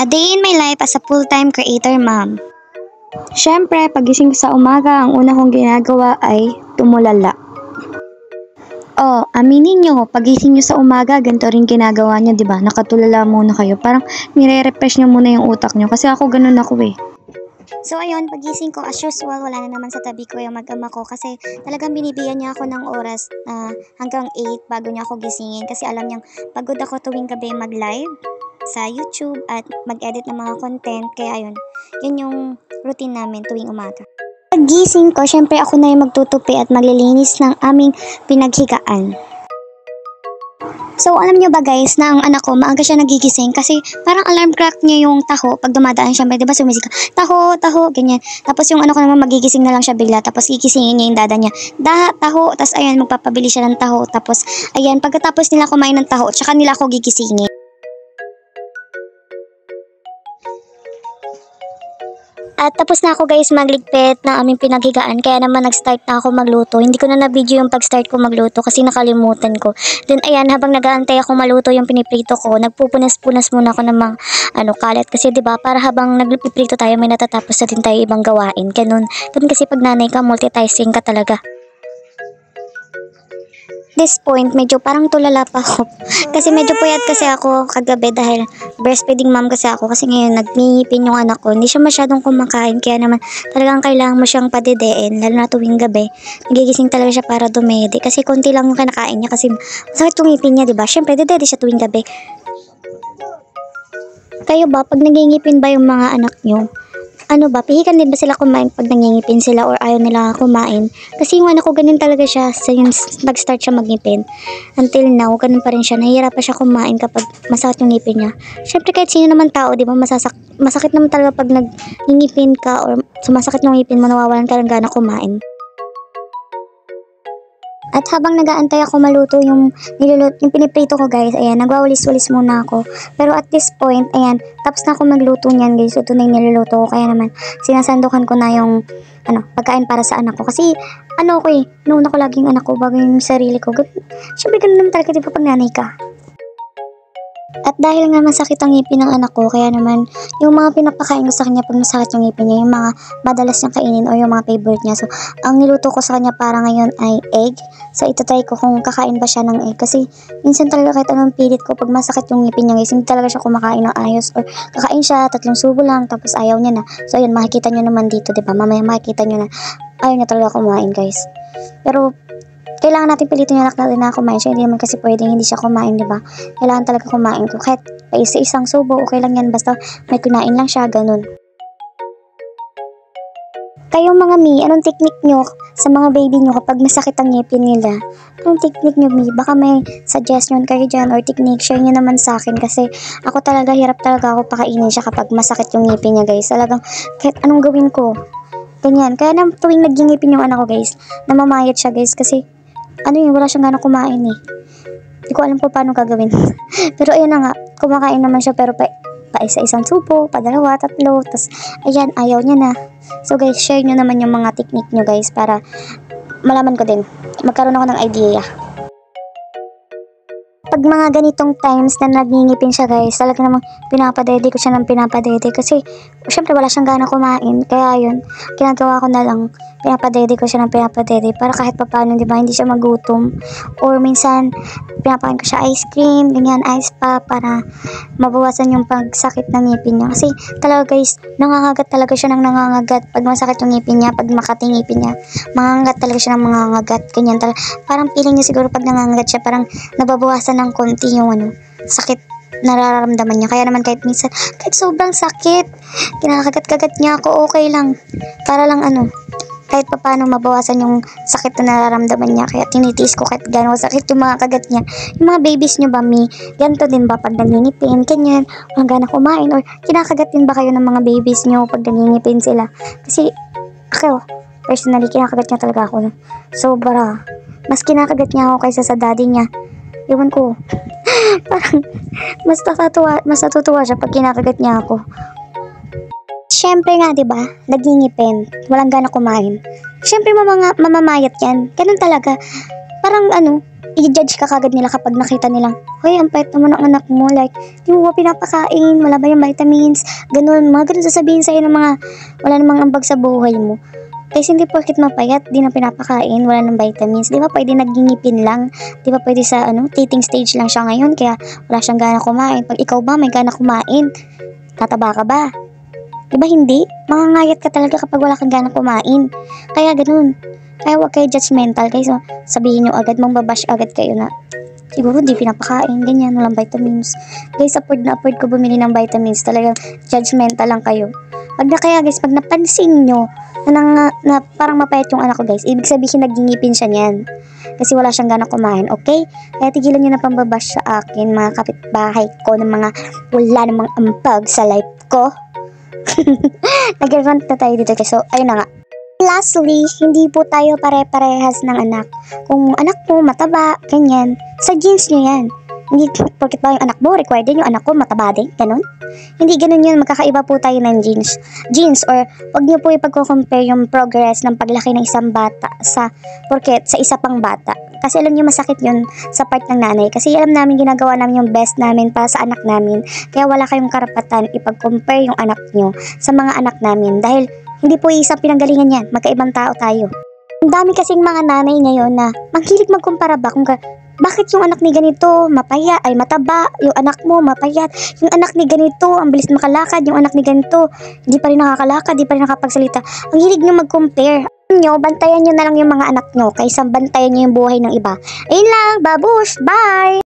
A day in my life as a full-time creator mom. Siyempre, pagising ko sa umaga, ang una kong ginagawa ay tumulala. Oh, aminin nyo, pagising nyo sa umaga, ganito rin ginagawa nyo, di ba? Nakatulala muna kayo. Parang nire-refresh nyo muna yung utak nyo. Kasi ako ganun ako eh. So ayun, pagising ko as usual, wala na naman sa tabi ko yung mag-ama ko kasi talagang binibigyan niya ako ng oras na hanggang 8 bago niya ako gisingin kasi alam niyang pagod ako tuwing gabi mag-live sa YouTube at mag-edit ng mga content, kaya yun yung routine namin tuwing umaga. Pagising ko, syempre ako na yung magtutupi at maglilinis ng aming pinaghigaan. So, alam nyo ba guys, na ang anak ko, maaga siya nagigising kasi parang alarm clock niya yung taho pag dumadaan siya, diba sumisika, taho, taho, ganyan. Tapos yung ano ko naman magigising na lang siya bigla, tapos gigisingin niya yung dada niya, taho, tapos ayan, magpapabili siya ng taho, tapos ayan, pagkatapos nila kumain ng taho, tsaka nila ako gigisingin. At tapos na ako guys magligpit ng aming pinaghigaan, kaya naman nag-start na ako magluto. Hindi ko na na-video yung pag-start ko magluto kasi nakalimutan ko. Then ayan, habang nag-aantay ako maluto yung piniprito ko, nagpupunas-punas muna ako ng mga kalat kasi 'di ba, para habang nagpiprito tayo may natatapos na din tayo ibang gawain. Ganun kasi pag nanay ka, multitasking ka talaga. This point, medyo parang tulala pa ako. Kasi medyo puyat kasi ako kagabi dahil breastfeeding mom kasi ako. Kasi ngayon nagngingipin yung anak ko. Hindi siya masyadong kumakain. Kaya naman talagang kailangan mo siyang padidein. Lalo na tuwing gabi. Nagigising talaga siya para dumede. Kasi konti lang yung kinakain niya. Kasi masakit yung ngipin niya, diba? Siyempre, didede siya tuwing gabi. Kayo ba, pag nagingipin ba yung mga anak nyo? Ano ba, pihikan din ba sila kumain pag nangingipin sila or ayaw nila kumain? Kasi yung anak ko ganun talaga siya sa yung nag-start siya magngipin. Until now, ganun pa rin siya. Nahihirapan siya kumain kapag masakit yung ngipin niya. Syempre kahit sino naman tao, di ba, masakit naman talaga pag nangingipin ka or sumasakit yung ngipin mo, nawawalan ka ng gana kumain. At habang nag-aantay ako maluto yung piniprito ko guys, ayan, nagwawalis-walis muna ako. Pero at this point, ayan, tapos na ako magluto niyan guys. Ito na yung niluluto ko. Kaya naman, sinasandukan ko na yung pagkain para sa anak ko. Kasi, noon ako laging anak ko bago yung sarili ko. Siyempre, ganun naman talaga, di ba, pag nanay ka. At dahil nga masakit ang ngipin ng anak ko, kaya naman yung mga pinapakain ko sa kanya pag masakit yung ngipin niya, yung mga madalas niyang kainin o yung mga favorite niya. So, ang niluto ko sa kanya para ngayon ay egg. So, itatry ko kung kakain ba siya ng egg. Kasi minsan talaga kahit anong pilit ko, pag masakit yung ngipin niya guys, hindi talaga siya kumakain ng ayos. Or kakain siya, 3 subo lang, tapos ayaw niya na. So, ayun, makikita niyo naman dito, diba? Mamaya makikita niyo na ayaw niya talaga kumain guys. Pero, kailangan natin pilitin yung anak natin na kumain siya. Hindi naman kasi pwedeng hindi siya kumain, di ba? Kailangan talaga kumain ko. Kahit pa isa-isang subo, okay lang yan. Basta may kunain lang siya, ganun. Kayong mga mi, anong technique nyo sa mga baby nyo kapag masakit ang ngipin nila? Anong technique nyo mi? Baka may suggestion kayo dyan or technique, share nyo naman sa akin. Kasi ako talaga, hirap talaga ako pakainin siya kapag masakit yung ngipin niya guys. Talagang kahit anong gawin ko, ganyan. Kaya na tuwing nagingipin yung anak ko guys, namamayat siya guys kasi wala siyang gana kumain eh. Hindi ko alam po paano gagawin. Pero ayan na nga, kumakain naman siya pero pa isa-isang subo, pa 2, 3, tas ayan, ayaw niya na. So guys, share nyo naman yung mga technique nyo guys para malaman ko din. Magkaroon ako ng idea. Pag mga ganitong times na nagingipin siya guys, talaga namang pinapadede ko siya ng pinapadede kasi syempre wala siyang gana kumain. Kaya yun, ginagawa ko na lang, pinapadede ko siya ng pinapadede para kahit papaano, di ba, hindi siya magutom. Or minsan, pinapain ko siya ice cream, ganyan, ice pop para mabawasan yung pagsakit ng ngipin niya. Kasi talaga guys, nangangagat talaga siya ng nangangagat pag masakit yung ngipin niya, pag makati ngipin niya. Mangangagat talaga siya ng mangangagat, ganyan talaga. Parang feeling niya siguro pag nangangagat siya, parang nababawasan ng konti yung sakit nararamdaman niya. Kaya naman kahit minsan, kahit sobrang sakit, kinakagat-kagat niya ako, okay lang. Para lang kahit pa paano mabawasan yung sakit na nararamdaman niya. Kaya tinitiis ko kahit gano'n sakit yung mga kagat niya. Yung mga babies niyo ba, mi? Ganito din ba pag nangingipin, ganyan, walang gana kumain? Or kinakagat din ba kayo ng mga babies niyo pag nangingipin sila? Kasi ako, personally, kinakagat niya talaga ako. Sobra. Mas kinakagat niya ako kaysa sa daddy niya. Ewan ko. Parang mas natutuwa siya pag kinakagat niya ako. Siyempre nga, di ba? Nagingipin. Walang gana kumain. Siyempre, mamamayat yan. Ganun talaga. Parang i-judge ka kagad nila kapag nakita nilang, hoy, ang pait naman ng anak mo, like, di mo ba pinapakain, wala ba yung vitamins, ganun, mga ganun sasabihin sa'yo ng mga, wala namang ambag sa buhay mo. Kasi hindi porkit mapayat, di na pinapakain, wala ng vitamins, di ba pwede nagingipin lang, di ba pwede sa, teething stage lang siya ngayon, kaya wala siyang gana kumain. Pag ikaw ba, may gana kumain, tataba ka ba? Di ba hindi? Mangangayat ka talaga kapag wala kang gana kumain. Kaya ganun. Kaya huwag kayo judgmental, guys. So, sabihin nyo agad, babash agad kayo na siguro di pinapakain, ganyan, walang vitamins. Guys, afford na afford ko bumili ng vitamins. Talagang judgmental lang kayo. Pag na kaya guys, pag napansin nyo na parang mapayat yung anak ko guys, ibig sabihin nagingipin siya niyan. Kasi wala siyang gana kumain, okay? Kaya tigilan nyo na pambabash sa akin, mga kapitbahay ko, ng mga wala namang ambag sa life ko. Nag-rant na tayo dito guys. So, ayun na nga. Lastly, hindi po tayo pare-parehas ng anak. Kung anak mo mataba, ganyan, sa genes nyo yan. Hindi, porkit ba yung anak mo, required din yung anak ko mataba din, ganun? Hindi ganun yun, magkakaiba po tayo ng genes, or wag nyo po ipagko-compare yung progress ng paglaki ng isang bata sa isa pang bata. Kasi alam nyo masakit yun sa part ng nanay. Kasi alam namin ginagawa namin yung best namin para sa anak namin. Kaya wala kayong karapatan ipag-compare yung anak nyo sa mga anak namin. Dahil hindi po isang pinanggalingan yan. Magkaibang tao tayo. Ang dami kasing mga nanay ngayon na manghilig magkumpara ba kung bakit yung anak ni ganito mapayat, ay mataba, yung anak mo mapayat, yung anak ni ganito ang bilis makalakad, yung anak ni ganito hindi pa rin nakakalakad, hindi pa rin nakapagsalita. Ang hilig nyo mag-compare. Bantayan nyo na lang yung mga anak nyo kaysa bantayan nyo yung buhay ng iba. Ayun lang, babush, bye!